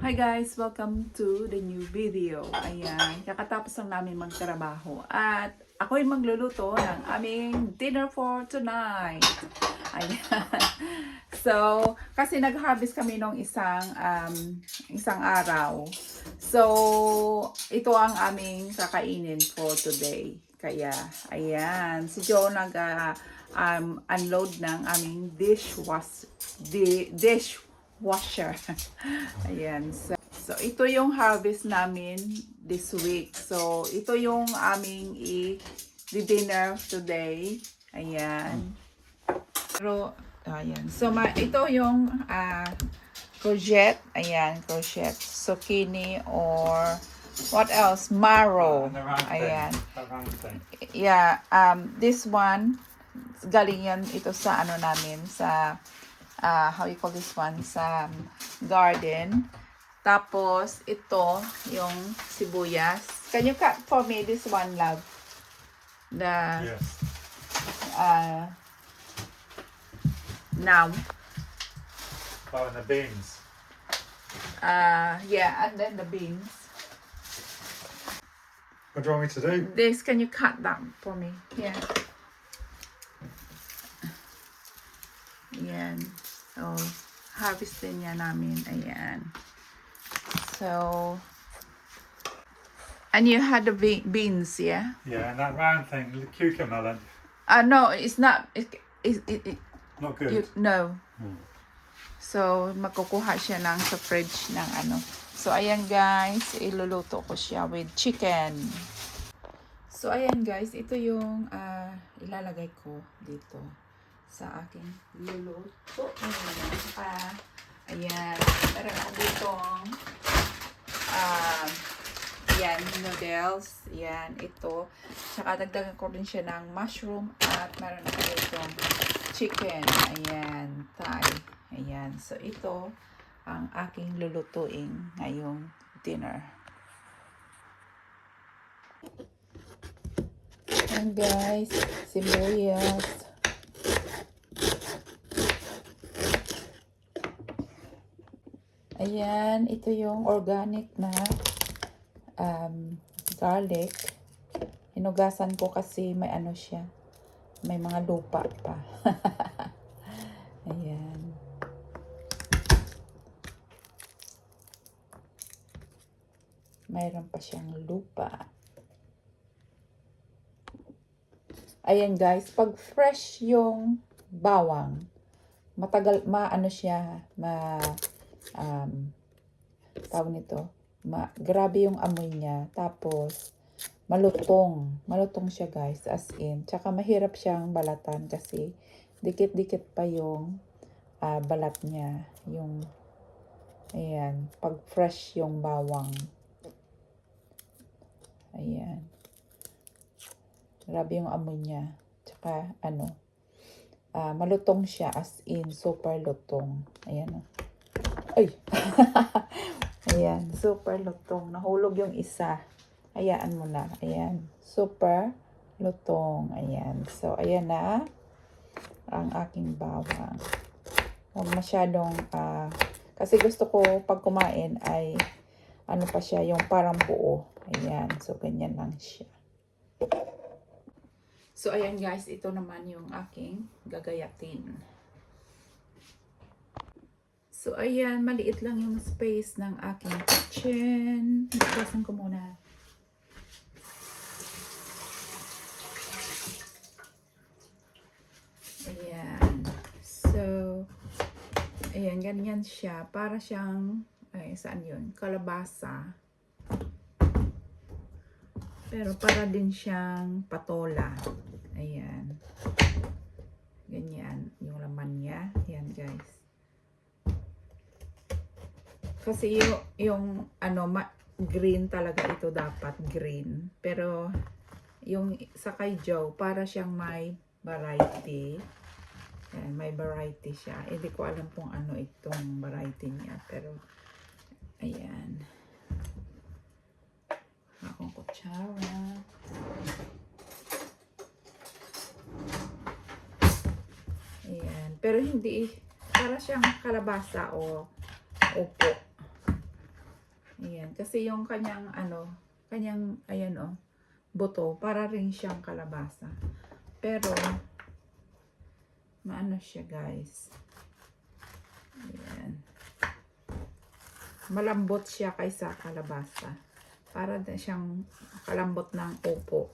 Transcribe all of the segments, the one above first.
Hi guys! Welcome to the new video. Ayan, kakatapos lang namin magtrabaho at ako'y magluluto ng aming dinner for tonight. Ayan. So, kasi nag-harvest kami nung isang araw. So, ito ang aming kakainin for today. Kaya, ayan, si Joe unload ng aming dishwasher. Ayan. So, ito yung harvest namin this week. So, ito yung aming i-dinner today. Ayan. Pero, ayan. So, ito yung courgette. Ayan, courgette. Zucchini or what else? Marrow. Ayan. Yeah, this one, galing yan ito sa ano namin, sa how you call this one, sa garden. Tapos ito yung sibuyas. Can you cut for me this one, love? The Yes. Now Oh, and the beans. yeah, and then the beans. What do you want me to do? This, can you cut that for me? Yeah. Ayan. So, harvest din yan namin. Ayan. So, and you had the beans, yeah? Yeah, and that round thing, the cucumber, No, it's not. It not good. no. So, magkukuha siya sa fridge ng ano. So, ayan guys, iluluto ko siya with chicken. So, ayan guys, ito yung ilalagay ko dito sa aking luluto. Ayan, meron ako dito ayan, noodles. Ayan, ito. Tsaka dagdagan ko rin siya ng mushroom at meron ako dito chicken. Ayan, Thai. Ayan, so ito ang aking lulutuin ngayong dinner. Ayan guys, sibuyas. Ayan, ito yung organic na garlic. Hinugasan ko kasi may ano siya, may mga lupa pa. Ayan. Mayroon pa siyang lupa. Ayan guys, pag fresh yung bawang, matagal, maano siya, tawag nito, grabe yung amoy niya. Tapos, malutong siya guys, as in. Tsaka mahirap siyang balatan kasi dikit-dikit pa yung balat niya. Yung, ayan, pag fresh yung bawang. Ayan. Grabe yung amoy niya. Tsaka, malutong siya, as in, super lutong. Ayan. Ay! Ayan, super lutong. Nahulog yung isa. Hayaan mo na. Ayan, super lutong. Ayan. So, ayan na ang aking bawang. Huwag masyadong, kasi gusto ko pag kumain ay, ano pa siya, yung parang buo. Ayan. So, ganyan lang siya. So, ayan guys, ito naman yung aking gagayatin. So, ayan, maliit lang yung space ng aking kitchen. Bukasan ko muna. Ayan. So, ayan, ganyan siya. Para siyang, saan yun? Kalabasa. Pero para din siyang patola. Ayan. Ganyan yung laman niya. Ayan guys. Kasi yung green talaga ito, dapat green. Pero yung sa kay Joe, para siyang may variety. Ayan, may variety siya. Hindi ko alam kung ano itong variety niya. Pero, ayan. Akong kutsara. Ayan. Pero hindi, para siyang kalabasa o upo. Ayan. Kasi yung kanyang ayan oh, buto, para rin siyang kalabasa. Pero, maano siya guys. Ayan. Malambot siya kaysa kalabasa. Para na siyang kalambot ng upo.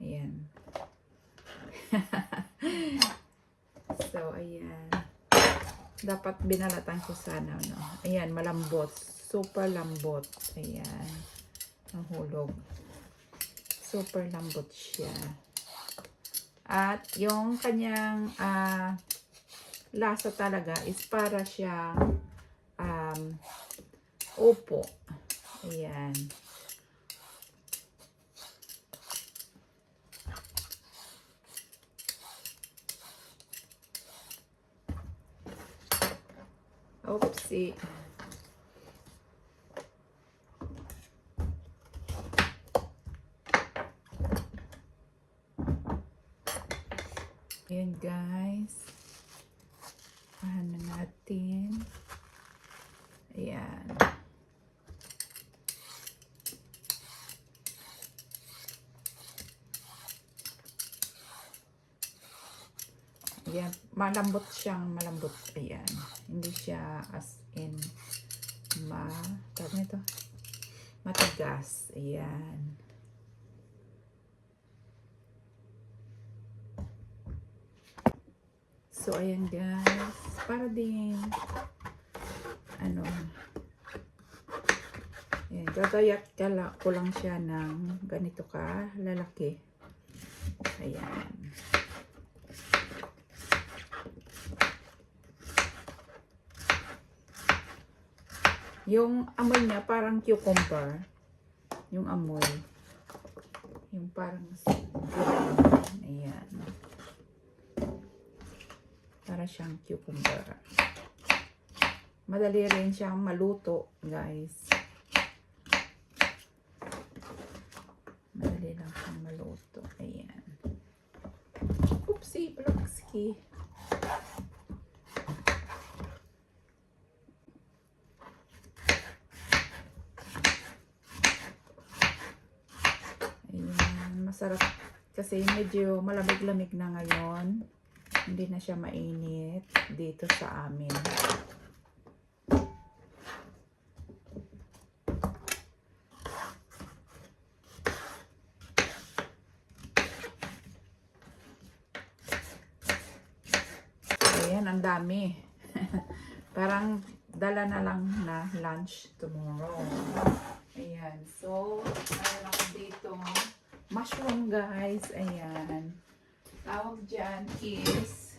Ayan. So, ayan. Dapat binalatan ko sana, no? Ayan, malambot. Super lambot. Ayan. Ang hulog. Super lambot siya. At yung kanyang lasa talaga is para siyang upo. Ayan. Oopsie. Ayan guys. Paano natin. Ayan. Ayan. Malambot siyang malambot. Ayan. Hindi siya as in tawag nito, matigas. Ayan. So, ayan guys. Para din ayan, gagayat ko lang siya ng ganito ka lalaki. Ayan. Yung amoy niya parang cucumber. Yung amoy. Yung parang ayan. Para siyang cucumber. Madali rin siyang maluto, guys. Madali lang siyang maluto. Ayan. Oopsie, Blokski. Masarap kasi medyo malamig-lamig na ngayon. Hindi na siya mainit dito sa amin. Ayan, ang dami. Parang dala na lang na lunch tomorrow. Ayan, so meron ako dito mushroom guys. Ayan. Tawag dyan is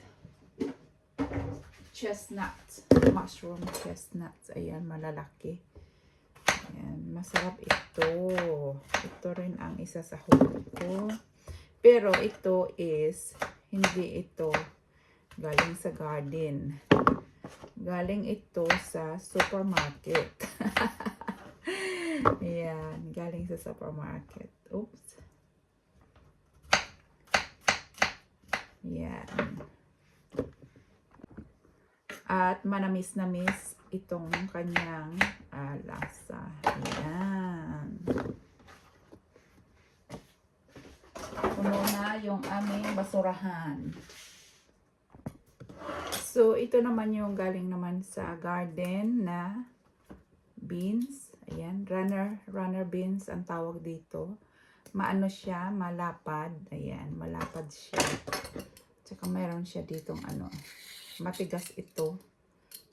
chestnut. Mushroom chestnuts. Ayan, malalaki. Ayan, masarap ito. Ito rin ang isa sa hulog ko. Pero ito is, hindi ito galing sa garden. Galing ito sa supermarket. Ayan, galing sa supermarket. Oops. Yan. At manamis-namis itong kanyang lasa. Yan. Puno na yung aming basurahan. So, ito naman yung galing naman sa garden na beans. Ayan, runner beans ang tawag dito. Maano siya, malapad. Ayan, malapad siya. Tsaka mayroon siya ditong matigas ito.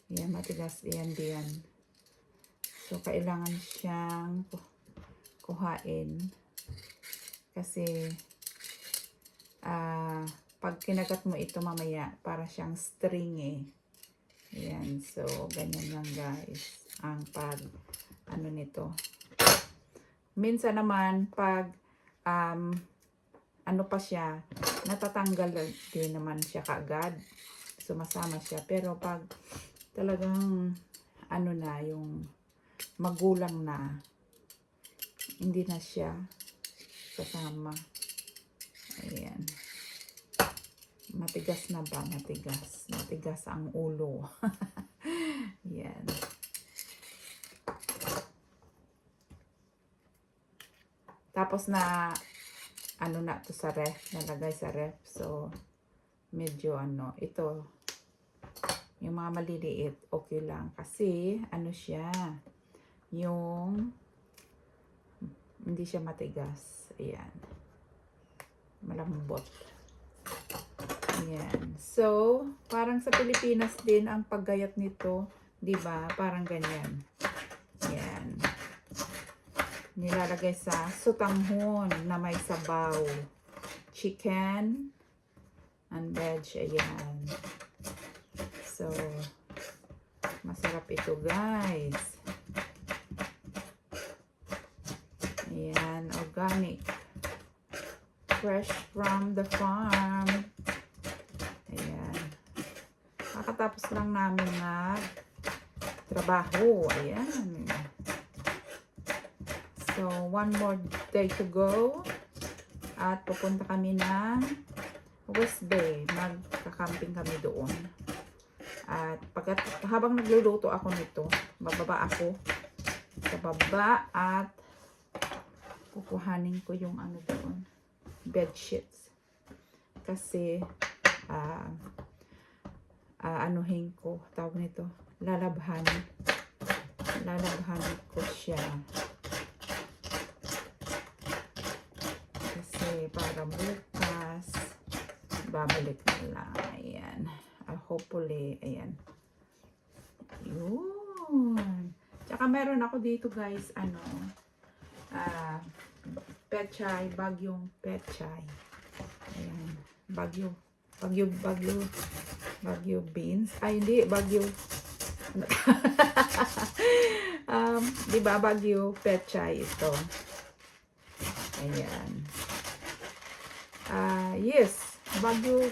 Ayan, matigas. Ayan diyan. So, kailangan siyang kuhain. Kasi, pag kinagat mo ito mamaya, para siyang string eh. Ayan, so, ganyan lang guys. Ang nito. Minsan naman, pag, pa siya, natatanggal din naman siya kaagad. Sumasama siya. Pero pag talagang, na, yung magulang na, hindi na siya sasama. Ayan. Matigas na ba? Matigas. Matigas ang ulo. Ayan. Tapos na, ano na to sa ref, nalagay sa ref. So, medyo ano, ito, yung mga maliliit, okay lang. Kasi, ano siya, yung, hindi siya matigas. Ayan. Malambot. Ayan. So, parang sa Pilipinas din ang paggayat nito, 'di ba? Parang ganyan. Ayan. Nilalagay sa sutanghon na may sabaw. Chicken and veg. Ayan. So, masarap ito, guys. Ayan, organic. Fresh from the farm. Ayan. Kakatapos lang namin trabaho. Ayan. So, one more day to go. At pupunta kami ng West Bay. Magkakamping kami doon. At habang nagluluto ako nito, bababa ako sa baba at kukuhanin ko yung ano doon, bed sheets. Kasi anuhin ko, tawag nito, lalabhan ko siya. Kasi para bukas babalik na lang. Ayan. Hopefully, ayan. Yun. Tsaka meron ako dito, guys, ano, pechay, bagyong pechay. Ayan. Bagyo beans. Ay, hindi, bagyo. Di ba, bagyo pechay ito. Ayan. Yes, bagyo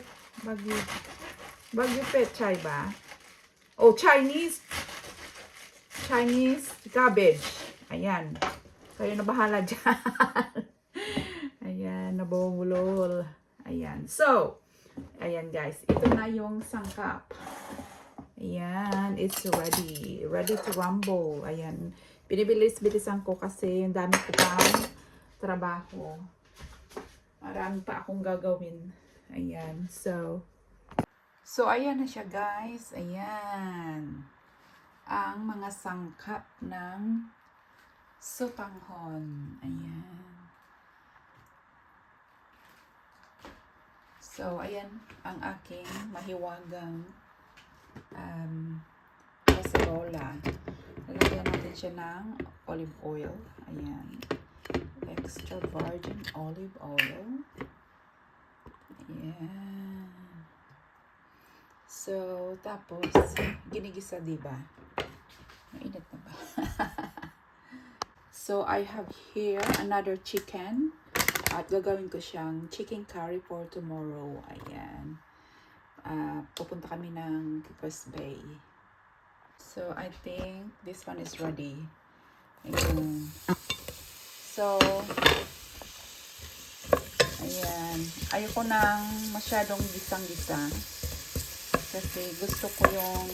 pechay ba? Oh, Chinese cabbage. Ayan. Kayo na bahala dyan. Ayan, nabulol. Ayan. So, ayan guys. Ito na yung sangkap. Ayan. It's ready. Ready to rumble. Ayan. Binibilis-bilisan ko kasi yung dami ko pang trabaho. Marami pa akong gagawin. Ayan. So, ayan na siya guys. Ayan. Ang mga sangkap ng sutanghon. Ayan. So, ayan ang aking mahiwagang cacerola. Lalagyan natin siya ng olive oil. Ayan. Extra virgin olive oil. Ayan. So, tapos, ginigisa, diba? Mainit na ba? So, I have here another chicken. At gagawin ko siyang chicken curry for tomorrow. Ayan. Pupunta kami ng West Bay. So, I think this one is ready. Ayan. So, ayan. Ayoko nang masyadong gisang-gisa. Kasi gusto ko yung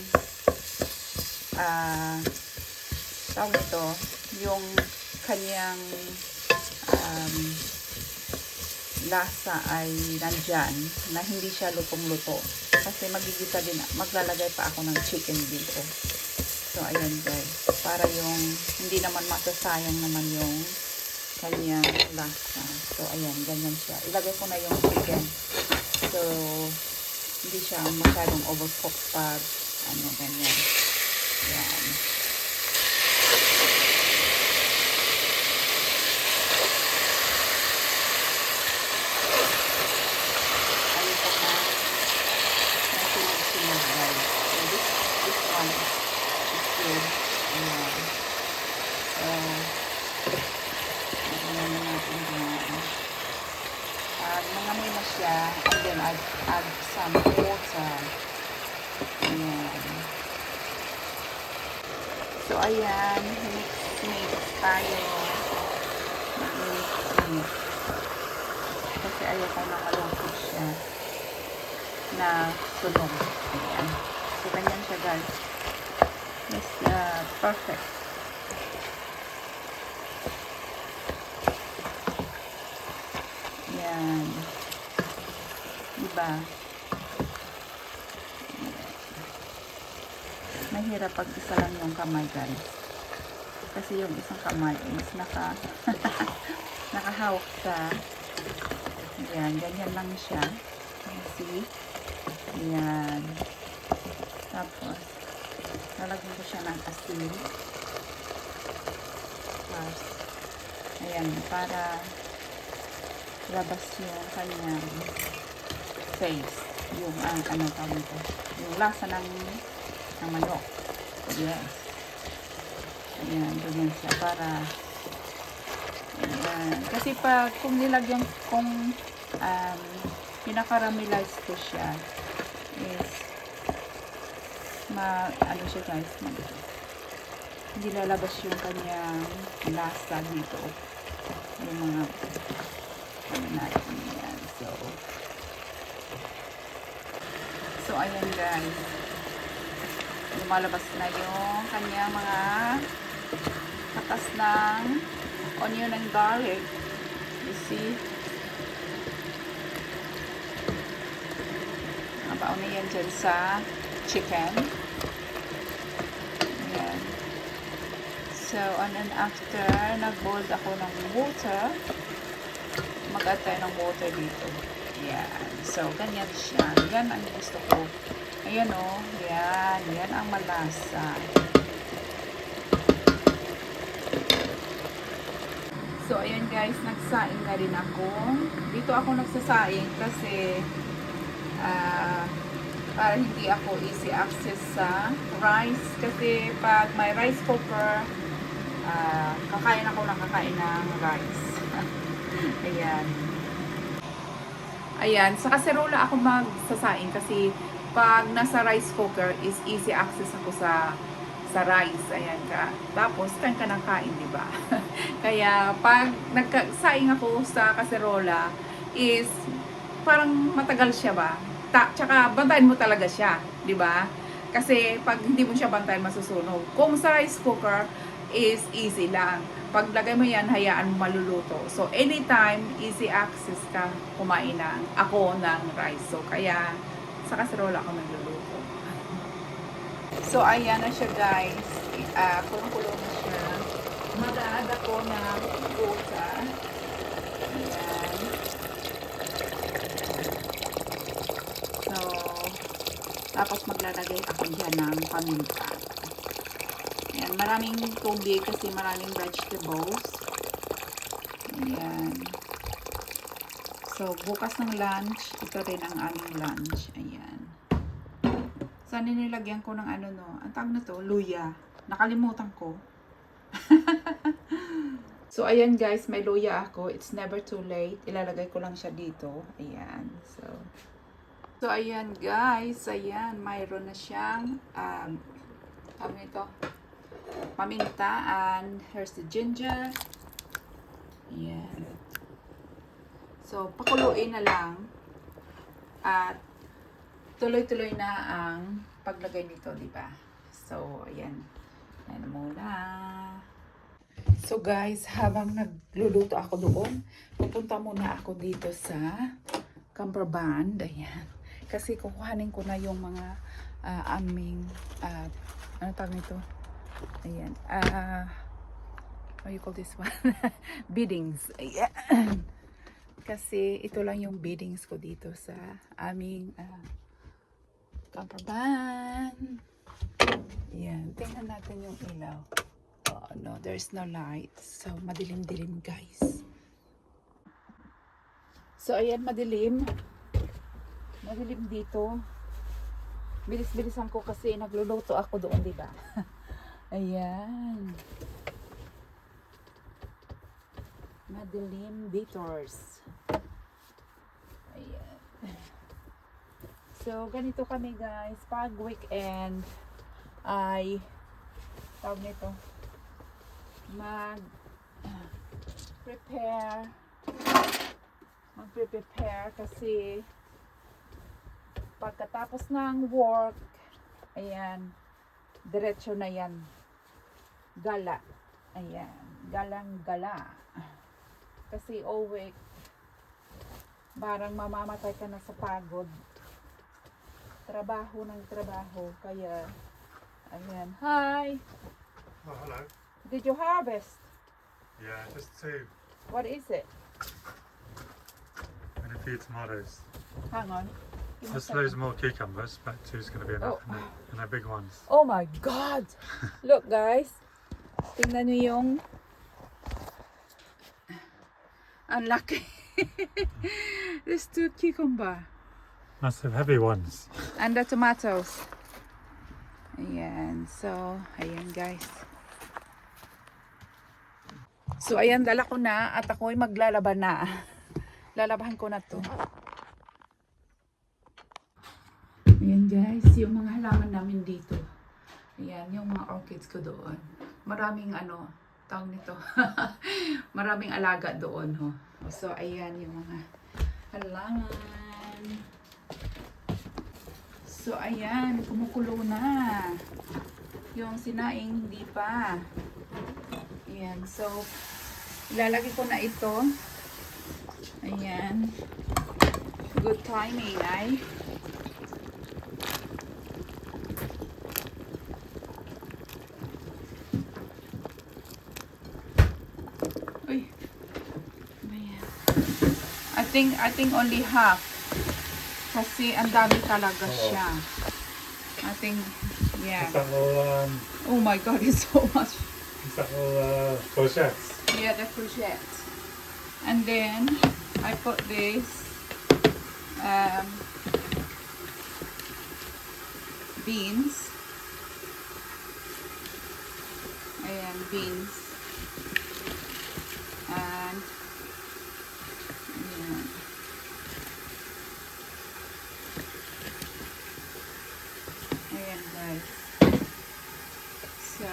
tawag ito, yung kanyang lasa ay nandyan, na hindi siya lutong-luto. Kasi magigisa din, maglalagay pa ako ng chicken dito. So, ayan guys. Para yung, hindi naman masasayang naman yung kanyang lasa. So, ayan, ganyan siya. Ilagay ko na yung chicken. So, hindi siya masyadong overcooked pag, ano, ganyan. Ayan. Mangamoy na siya, and then add some water. Ayan. So, ayan, mix tayo. Mix. Kasi ayoko na malungkot siya na sunog. Ayan. So, ganyan siya guys. It's perfect. Ayan. Diba? Mahirap pag isa lang yung kamay, guys. Kasi yung isang kamay is nakahawak sa ayan, ganyan lang siya. See? Ayan. Tapos, lalagyan ko siya ng asin. Tapos, ayan, para labas yung kanyang face. Yung, ano tawag ito? Yung lasa ng manok. Yes. Ayan, ganyan siya para ayan. Kasi pag kung nilagyan kung pinakaramelize ko siya is ano siya guys, hindi lalabas yung kanyang lasa dito. Yung mga ano natin yan. So ayan guys, lumalabas na yung kanyang mga katas ng onion and garlic. You see? Nabaon na yan dyan sa chicken. Ayan. So, and then after, nag-boil ako ng water. Mag-add tayo ng water dito. Ayan. So, ganyan siya. Yan ang gusto ko. Ayan o. Yan. Yan ang malasa. So, ayan guys. Nagsaing na rin ako. Dito ako nagsasaing kasi para hindi ako easy access sa rice. Kasi pag may rice cooker, kakain ako ng rice. Ayan. Ayan. Sa kaserola ako magsasaing kasi pag nasa rice cooker is easy access ako sa rice. Ayan ka. Tapos, kain ka ng kain, diba? Kaya, pag nagsaing ako sa kaserola is parang matagal siya ba? Tsaka, bantayan mo talaga siya. Diba? Kasi, pag hindi mo siya bantayan, masusunog. Kung sa rice cooker is easy lang. Pag lagay mo yan, hayaan mo maluluto. So, anytime, easy access ka kumain ako ng rice. So, kaya, sa kaserola ako nagluluto. So, ayan na siya guys. Kulong-kulong na siya. Mag-a-add ako ng butter. Ayan. So, tapos maglalagay ako dyan ng paminta. Ayan. Maraming tubig kasi maraming vegetables. Ayan. So, bukas ng lunch, ito rin ang aming lunch. Ayan. Saan nilagyan ko ng ano no? Ang tawag na to, luya. Nakalimutan ko. So, ayan guys, may luya ako. It's never too late. Ilalagay ko lang siya dito. Ayan. So ayan guys. Ayan, mayroon na siyang tawag nito, paminta. And here's the ginger. Ayan. So, pakuluin na lang. At tuloy-tuloy na ang paglagay nito, di ba? So, ayan. Ayan muna. So, guys, habang nagluluto ako doon, pupunta muna ako dito sa camper band. Ayan. Kasi kukuhanin ko na yung mga aming, ano tawag nito? Ayan. What you call this one? Biddings. Ayan. Kasi ito lang yung biddings ko dito sa aming camper van. Ayan. Tingnan natin yung ilaw. Oh no, there's no light. So, madilim-dilim guys. So, ayan, madilim. Madilim dito. Bilis-bilisan ko kasi nagluluto ako doon, diba? Ayan. Madilim ditors. Ayan. So, ganito kami guys. Pag weekend ay tawag nito, mag-prepare kasi pagkatapos ng work, ayan, diretso na yan. Gala. Ayan. Galang-gala. Kasi all week, Parang mamamatay ka na sa pagod. Trabaho ng trabaho. Kaya, ayan. Hi! Oh, hello. Did you harvest? Yeah, just 2 What is it? and a few tomatoes. Hang on. Give me a There's second. loads more cucumbers, but 2's going to be enough. Oh. And they're big ones. Oh my God! Look guys. Tingnan nyo yung ang laki. There's 2 cucumber. Massive heavy ones. And the tomatoes. Ayan. So, ayan guys. So, ayan, dala ko na at ako'y maglalaban na. Lalabahan ko na to. Ayan guys, yung mga halaman namin dito. Ayan, yung mga orchids ko doon. Maraming tawag nito. Maraming alaga doon. Ho. So, ayan yung mga halaman. So, ayan, kumukulo na. Yung sinaing hindi pa. Ayan, so, ilalagay ko na ito. Ayan. Good timing, ay. Uy. Ayan. I think only half. Kasi ang dami talaga siya. I think, yeah. Is that all, Oh my God, it's so much. is that all courgettes? Yeah, the courgette. And then I put this beans. Ayan, beans. And ayan. Ayan guys. So,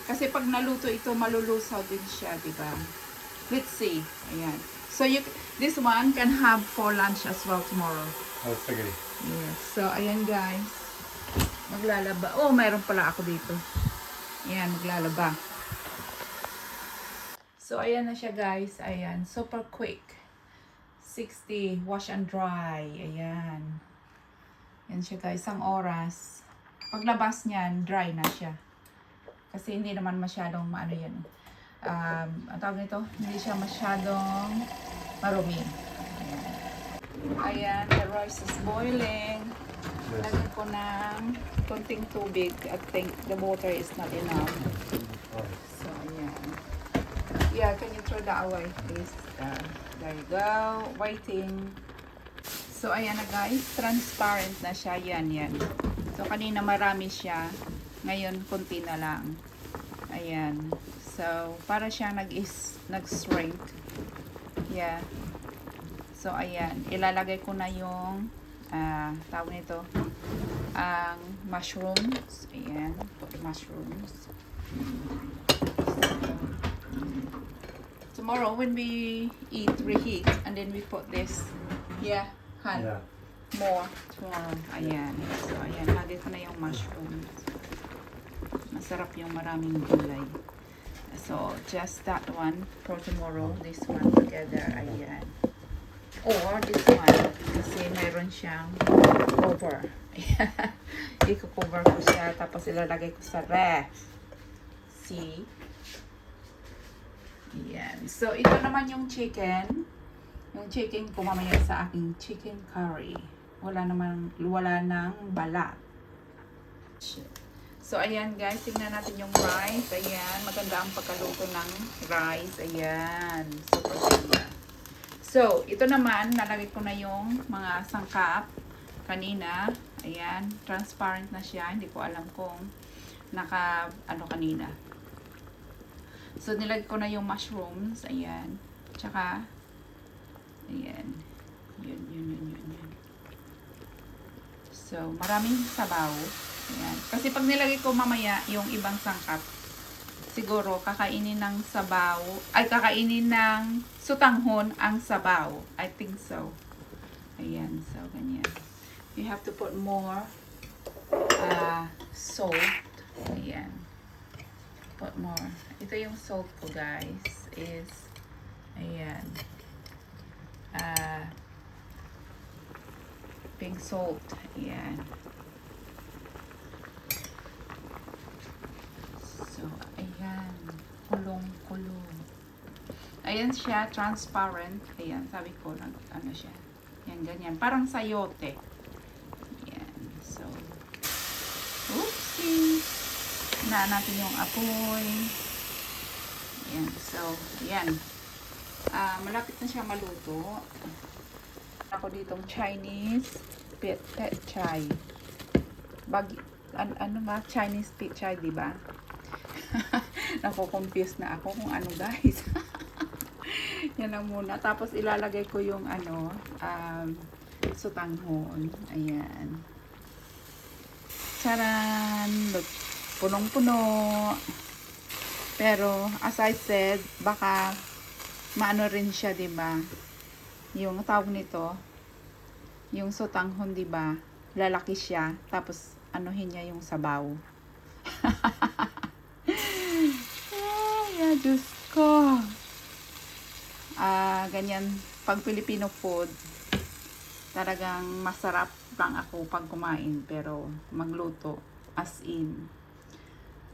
kasi pag naluto ito, malulusaw din siya, di ba? Let's see. Ayan. So, this one can have for lunch as well tomorrow. Oh, sige. Yes. So, ayan guys. Maglalaba. Oh, mayroon pala ako dito. Ayan, maglalaba. So, ayan na siya guys. Ayan. Super quick. 60. Wash and dry. Ayan. Ayan siya guys. Isang oras. Paglabas niyan, dry na siya. Kasi hindi naman masyadong maano yan. Ang tawag nito, hindi siya masyadong marumi. Ayan, the rice is boiling. Yes. Lagyan ko ng konting tubig. I think the water is not enough. So, ayan. Yeah, can you throw that away, please? There you go. Waiting. So, ayan na guys. Transparent na siya. Yan. So, kanina marami siya. Ngayon, konti na lang. Ayan. So, para siya nag-shrink. Yeah. So, ayan. Ilalagay ko na yung tawag nito ang mushrooms. Ayan. Put the mushrooms. So, tomorrow, when we eat, reheat, and then we put this. Yeah. Han. Yeah. More tomorrow. Ayan. So, ayan. Lagay ko na yung mushrooms. Masarap yung maraming gulay. So, just that one for tomorrow. This one together. Ayan. Or this one. Kasi mayroon siyang cover. I-cover ko siya. Tapos ilalagay ko sa ref. See? Ayan. So, ito naman yung chicken. Yung chicken ko mamaya sa aking chicken curry. Wala nang balat. So, ayan guys, tingnan natin yung rice. Ayan, maganda ang pagkaluto ng rice. Ayan, super ganda. So, ito naman, nalagay ko na yung mga sangkap kanina. Ayan, transparent na siya. Hindi ko alam kung kanina. So, nilagay ko na yung mushrooms. Ayan. Tsaka, ayan. Yun. So, maraming sabaw. Ayan. Kasi pag nilagay ko mamaya yung ibang sangkap, siguro kakainin ng sabaw, ay kakainin ng sutanghon ang sabaw. I think so. Ayan. So, ganyan. You have to put more salt. Ayan. Put more. Ito yung salt ko guys. Ayan. Pink salt. Ayan. So, ayan. Kulong-kulong. Ayan siya, transparent. Ayan, sabi ko, ano siya. Yan, ganyan. Parang sayote. Ayan. So, oopsie. Na natin yung apoy. Ayan. So, ayan. Malapit na siya maluto. Ako ditong Chinese pet chai. Ano nga? Chinese pet chai, di ba? Nako-confuse na ako kung ano, guys. Yan lang muna. Tapos ilalagay ko yung sotanghon. Ayan. Charan! Punong-puno. Pero, as I said, baka maano rin siya, di ba? Yung tawag nito, yung sotanghon, di ba? Lalaki siya. Tapos, anuhin niya yung sabaw. Ay, Diyos ko. Ganyan, pag Filipino food, talagang masarap lang ako pag kumain, pero magluto, as in.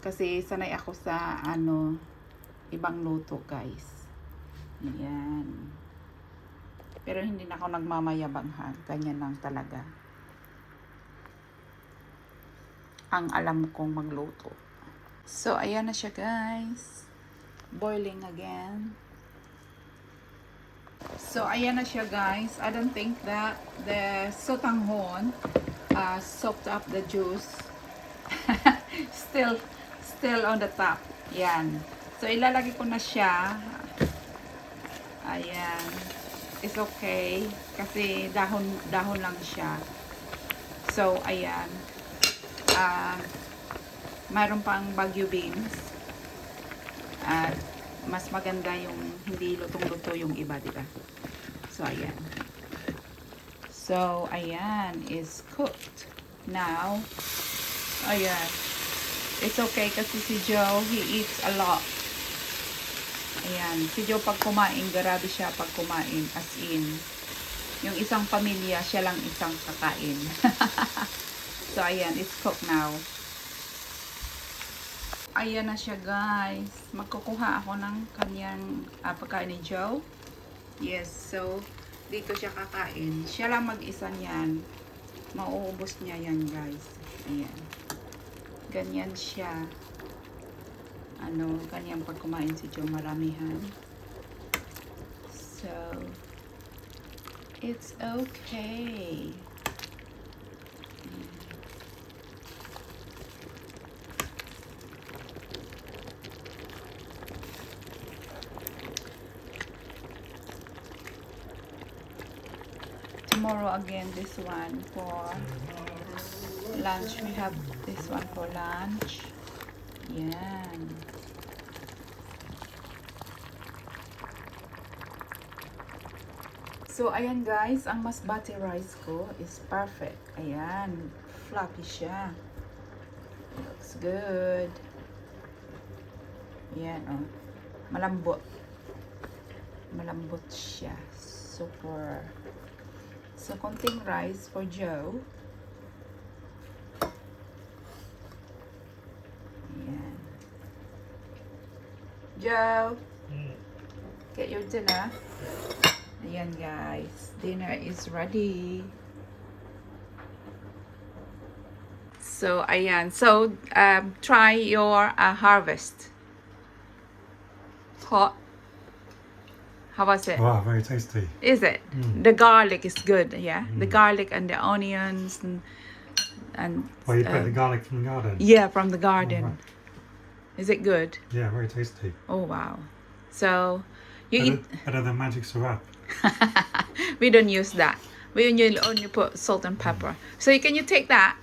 Kasi sanay ako sa, ibang luto, guys. Ayan. Pero hindi na ako nagmamayabang, ha. Ganyan lang talaga. Ang alam kong magluto. So, ayan na siya, guys. Boiling again. So, ayan na siya, guys. I don't think that the sotanghon soaked up the juice. still on the top. Yan. So, ilalagay ko na siya. Ayan. It's okay. Kasi dahon lang siya. So, ayan. Mayroon pang Baguio beans. At mas maganda yung hindi lutong-luto yung iba, diba? So, ayan. So, ayan is cooked. Now, ayan. It's okay kasi si Joe, he eats a lot. Ayan. Si Joe pag kumain, grabe siya pag kumain. As in, yung isang pamilya, siya lang isang kakain. So, ayan. It's cooked now. Ayan na siya, guys. Magkukuha ako ng kanyang pagkain ni Joe. Yes. So, dito siya kakain. Siya lang mag-isa niyan. Mauubos niya yan, guys. Ayan. Ganyan siya. Kanyang pag kumain si Joe, maramihan. So, it's okay. Tomorrow again, this one for lunch. We have this one for lunch. Yan. So, ayan guys, ang masbate rice ko is perfect. Ayan, fluffy siya. Looks good. Ayan, oh. Malambot. Malambot siya. Super. So, konting rice for Joe. Ayan. Joe, get your dinner. Ayan guys, dinner is ready. So, ayan. So, try your harvest. Hot. How was it? Wow, very tasty. Is it? The garlic is good, yeah? The garlic and the onions and Well, you put the garlic from the garden. yeah, from the garden. Oh, right. Is it good? Yeah, very tasty. Oh, wow. So, you eat... Better than magic syrup. We don't use that. We only put salt and pepper. So, can you take that?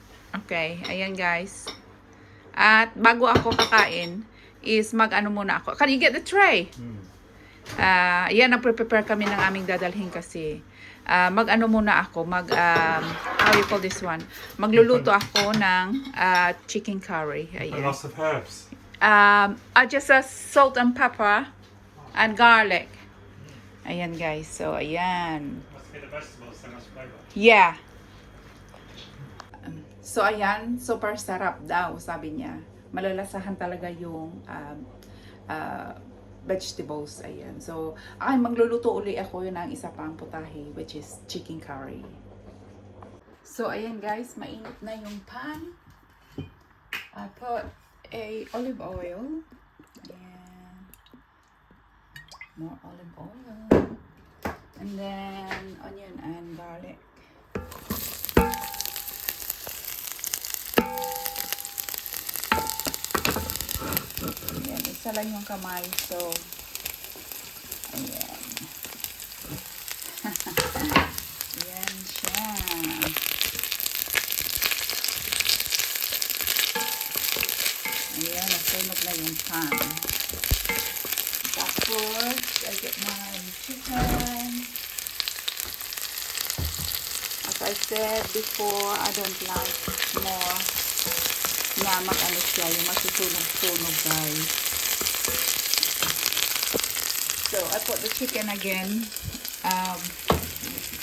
Okay. Ayan, guys. At bago ako kakain, is mag-ano muna ako. Can you get the tray? Ayan, nagpre-prepare kami ng aming dadalhin kasi. Mag-ano muna ako. How you call this one? Magluluto ako ng chicken curry. Ayan. Lots of herbs. Just salt and pepper and garlic. Ayan guys, so ayan. Must be the vegetables, so much flavor. Yeah. So ayan, super sarap daw, sabi niya. Malalasahan talaga yung uh, vegetables. Ayan. So, magluluto uli ako ng isa pang putahe, which is chicken curry. So ayan guys, mainit na yung pan. I put a olive oil. Ayan. More olive oil. And then onion and garlic. Ayan, isa lang yung kamay. So, ayan. Ayan siya. Ayan, nasunog na yung pan. Tapos, I get my chicken. As I said before, I don't like more na mag-ano siya, yung masusunog-sunog guys. So, I put the chicken again.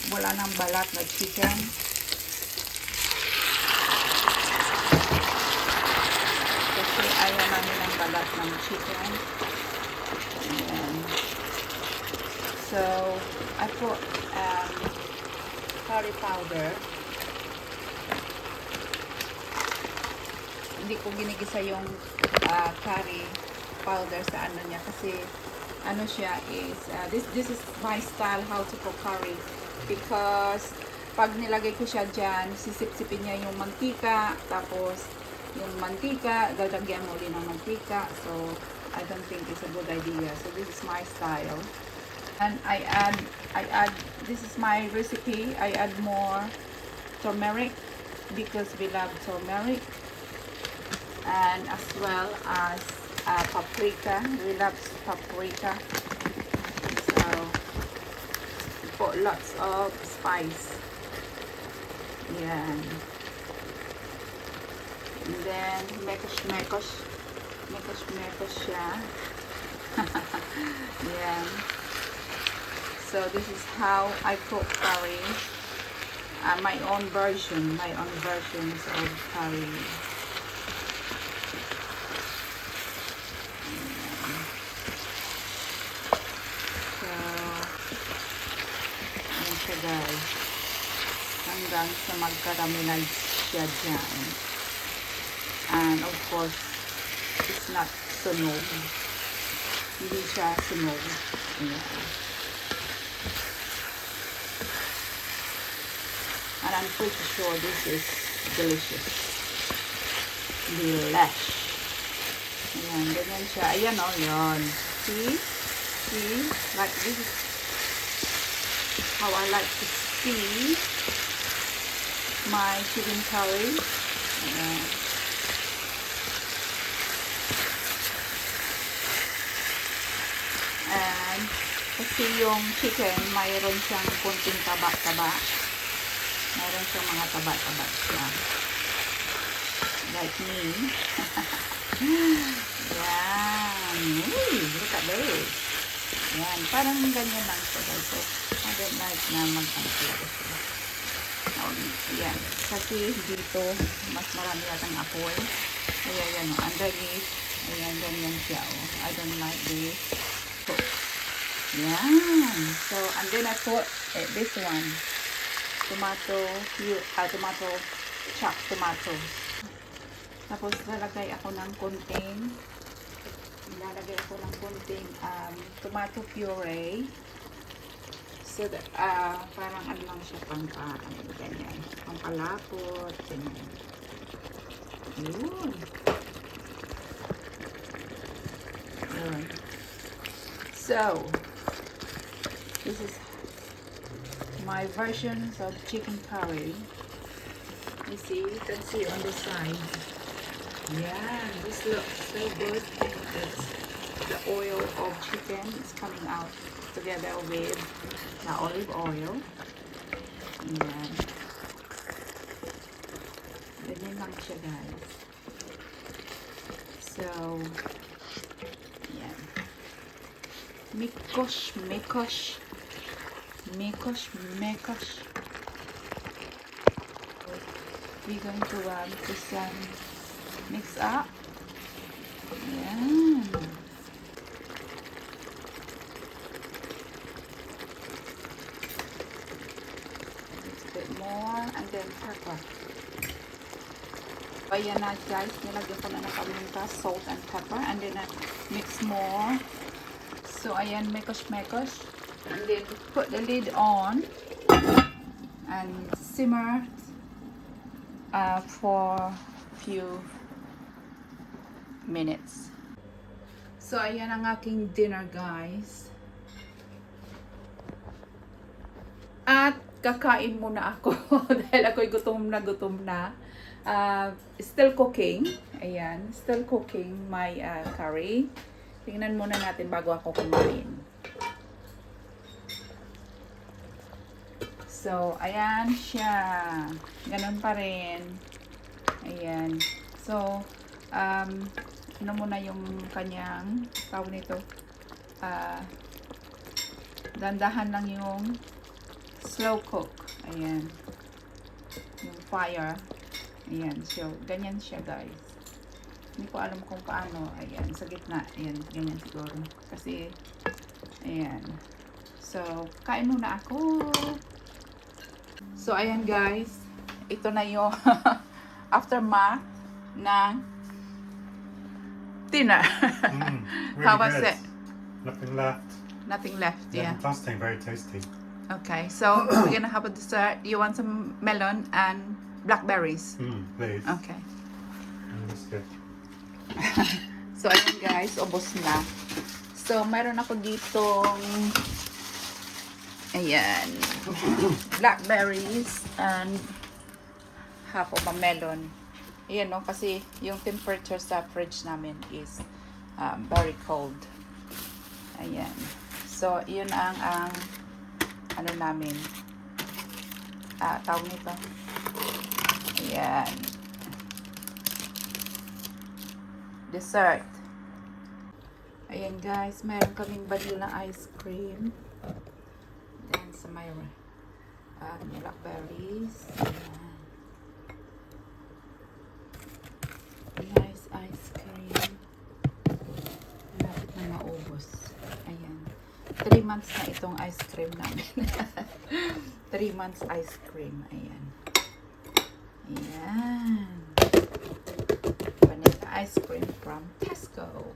Wala nang balat na chicken. Kasi ayaw namin ng balat ng chicken. Ayan. So, I put curry powder. Hindi ko ginigisa yung curry powder sa ano niya kasi ano siya is this is my style how to cook curry because pag nilagay ko siya dyan, sisip-sipin niya yung mantika, tapos yung mantika, dadagyan mo ulit ng mantika, so I don't think it's a good idea. So this is my style. And I add, this is my recipe, I add more turmeric because we love turmeric. And as well as paprika. We love paprika. So, put lots of spice. Yan. And then, mekos siya. Yan. So, this is how I cook curry. My own versions of curry. Guys, hanggang sa magkaramelize siya dyan. And of course, it's not sunog. Hindi siya sunog. Yeah. And I'm pretty sure this is delicious. Delish. Ayan, ganyan siya. Ayan o, yan. See? Like this is how I like to see my chicken curry. And kasi yung chicken, mayroon siyang kunting taba-taba. Mayroon siyang mga taba-taba siya. Like me. Yan. Uy, look at this. Yan, parang ganyan lang siya guys. So, I don't like na mag-antila siya. Yan, kasi dito, mas marami yatang apoy. Kaya yan, underneath, ayan, ganyan siya. I don't like this. So, yan. So, and then I put this one. Chopped tomatoes. Tapos, lalagay ako ng konting tomato puree. So, parang ano lang siya, ganyan. Pampalapot, ganyan. Yun. Yun. So, this is my version of chicken curry. You see, you can see on the side. Yeah, this looks so good. It's the oil of chicken is coming out together with the olive oil. Ayan. Ganyan lang siya guys. So, ayan. Mikosh Mikosh. We're going to just mix up. Ayan. A bit more and then pepper. Ayan na guys, nilagyan ko na ng paminta, salt and pepper, and then mix more. So ayan, mekosh, and then put the lid on and simmer for few minutes. So ayan ang aking dinner guys. At kakain muna ako dahil ako'y gutom na. Still cooking. Ayan, still cooking my curry. Tingnan muna natin bago ako kumain. So, ayan siya. Ganun pa rin. Ayan. So, ano muna yung kanyang tawag nito. Dandahan lang yung slow cook. Ayan. Yung fire. Ayan. So, ganyan siya guys. Hindi ko alam kung paano. Ayan. Sa gitna. Ayan. Ganyan siguro. Kasi, ayan. So, kain muna ako. So, ayan guys. Ito na yung aftermath ng dinner. Really How was good. it? Nothing left. Nothing left, yeah. Tasting very tasty. Okay, so we're gonna have a dessert. You want some melon and blackberries? Please. Okay. That's good. So, ayan guys, ubos na. So, meron ako ditong ayan, blackberries and half of a melon. Ayan, no, kasi yung temperature sa fridge namin is very cold. Ayan. So, yun ang ano namin. Tawag nito. Ayan. Dessert. Ayan guys, meron kaming vanilla ice cream. Then sa may blackberries. Ayan. Nice ice cream. Malapit na maubos. Ayan. 3 months na itong ice cream namin. 3 months ice cream. Ayan. Ayan. Vanilla ice cream from Tesco.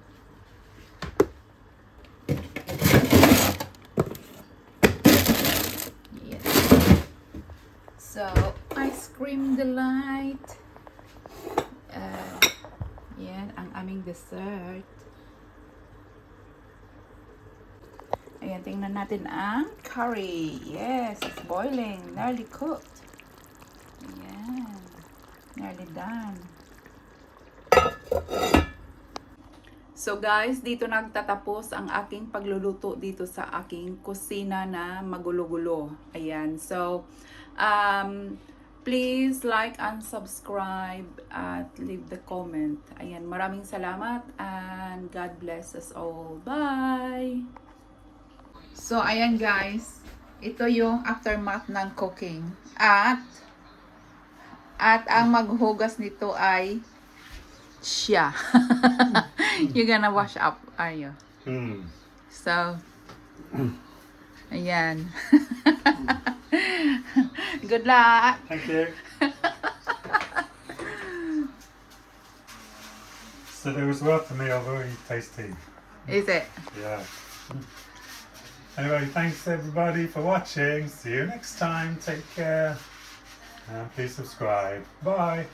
Ayan. So, ice cream delight. Yan ang aming dessert. Ayan, tingnan natin ang curry. Yes, it's boiling. Nearly cooked. Ayan. Nearly done. So guys, dito nagtatapos ang aking pagluluto dito sa aking kusina na magulo-gulo. Ayan. So, please like and subscribe at leave the comment. Ayan, maraming salamat and God bless us all. Bye! So, ayan guys. Ito yung aftermath ng cooking. At ang maghugas nito ay siya. You're gonna wash up, are you? So, ayan. Good luck. Thank you. So it was well for me, very tasty. Is it? Yeah. Anyway, thanks everybody for watching. See you next time. Take care. And please subscribe. Bye.